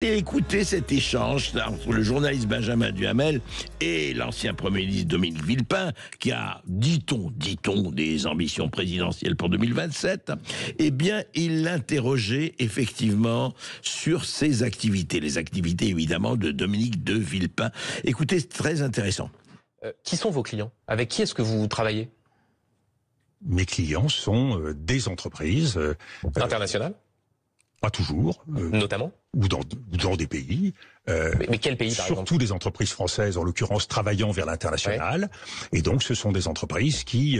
Et écoutez cet échange entre le journaliste Benjamin Duhamel et l'ancien Premier ministre Dominique Villepin, qui a, dit-on, des ambitions présidentielles pour 2027. Eh bien, il l'interrogeait effectivement sur ses activités, les activités évidemment de Dominique de Villepin. Écoutez, c'est très intéressant. Qui sont vos clients? Avec qui est-ce que vous travaillez? Mes clients sont des entreprises internationales? Pas toujours. Notamment? Ou dans des pays. Mais quel pays, par exemple? Surtout des entreprises françaises, en l'occurrence, travaillant vers l'international. Ouais. Et donc, ce sont des entreprises qui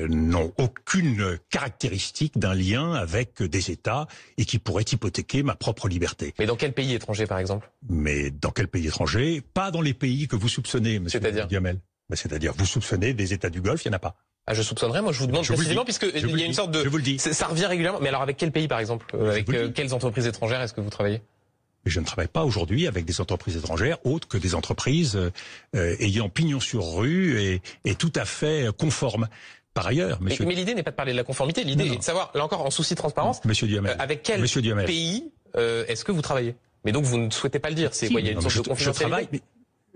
n'ont aucune caractéristique d'un lien avec des États et qui pourraient hypothéquer ma propre liberté. Mais dans quel pays étranger, par exemple? Mais dans quel pays étranger? Pas dans les pays que vous soupçonnez, monsieur Duhamel. C'est-à-dire, vous soupçonnez des États du Golfe, il n'y en a pas. Ah, je soupçonnerais, moi je vous demande précisément, puisqu'il y a une sorte de... Je vous le dis. Ça revient régulièrement. Mais alors avec quel pays, par exemple? Avec quelles entreprises étrangères est-ce que vous travaillez? Je ne travaille pas aujourd'hui avec des entreprises étrangères autres que des entreprises ayant pignon sur rue et tout à fait conformes. Par ailleurs, monsieur... Mais l'idée n'est pas de parler de la conformité, l'idée est de savoir, là encore, en souci de transparence, monsieur Duhamel, avec quel pays est-ce que vous travaillez? Mais donc vous ne souhaitez pas le dire, c'est quoi? Il y a une sorte de confidentialité.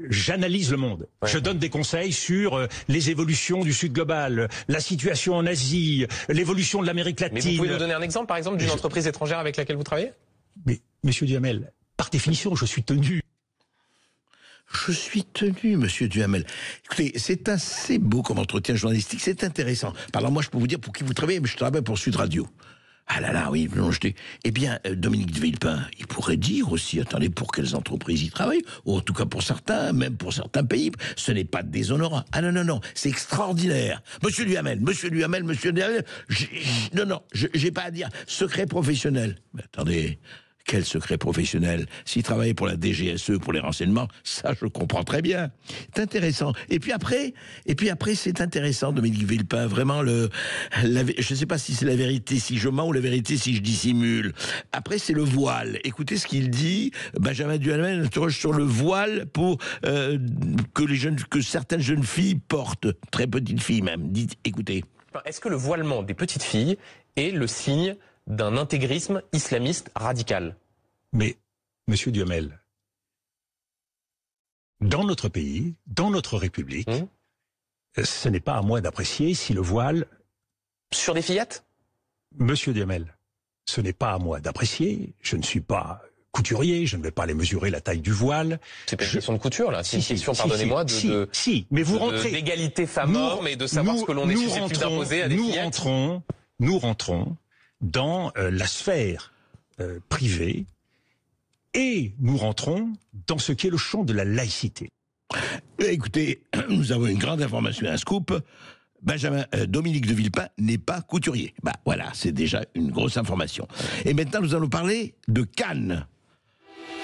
J'analyse le monde. Ouais. Je donne des conseils sur les évolutions du Sud global, la situation en Asie, l'évolution de l'Amérique latine. Mais vous pouvez nous donner un exemple, par exemple, d'une entreprise étrangère avec laquelle vous travaillez? Mais, monsieur Duhamel, par définition, je suis tenu. Je suis tenu, monsieur Duhamel. Écoutez, c'est assez beau comme entretien journalistique, c'est intéressant. Alors moi, je peux vous dire pour qui vous travaillez, mais je travaille pour Sud Radio. Ah là là, oui, non, eh bien, Dominique de Villepin, il pourrait dire aussi, attendez, pour quelles entreprises il travaille, ou en tout cas pour certains, même pour certains pays, ce n'est pas déshonorant. Ah non, c'est extraordinaire. Monsieur Duhamel, j'ai pas à dire secret professionnel. Mais attendez, quel secret professionnel? S'il travaillait pour la DGSE, pour les renseignements, ça je comprends très bien. C'est intéressant. Et puis après, c'est intéressant, Dominique Villepin, vraiment je ne sais pas si c'est la vérité si je mens ou la vérité si je dissimule. Après, c'est le voile. Écoutez ce qu'il dit. Benjamin Duhamel interroge sur le voile pour que certaines jeunes filles portent, très petites filles même. Écoutez. Est-ce que le voilement des petites filles est le signe d'un intégrisme islamiste radical? Mais, monsieur Duhamel, dans notre pays, dans notre République, ce n'est pas à moi d'apprécier si le voile... Sur des fillettes? Monsieur Duhamel, ce n'est pas à moi d'apprécier, je ne suis pas couturier, je ne vais pas aller mesurer la taille du voile. C'est pas une question de couture, là, c'est une question, pardonnez-moi, mais vous rentrez... d'égalité femmes-hommes et de savoir ce que l'on est susceptible d'imposer à des fillettes. Nous rentrons dans la sphère privée et nous rentrons dans ce qui est le champ de la laïcité. Écoutez, nous avons une grande information, un scoop. Dominique de Villepin n'est pas couturier. Voilà, c'est déjà une grosse information. Et maintenant, nous allons parler de Cannes.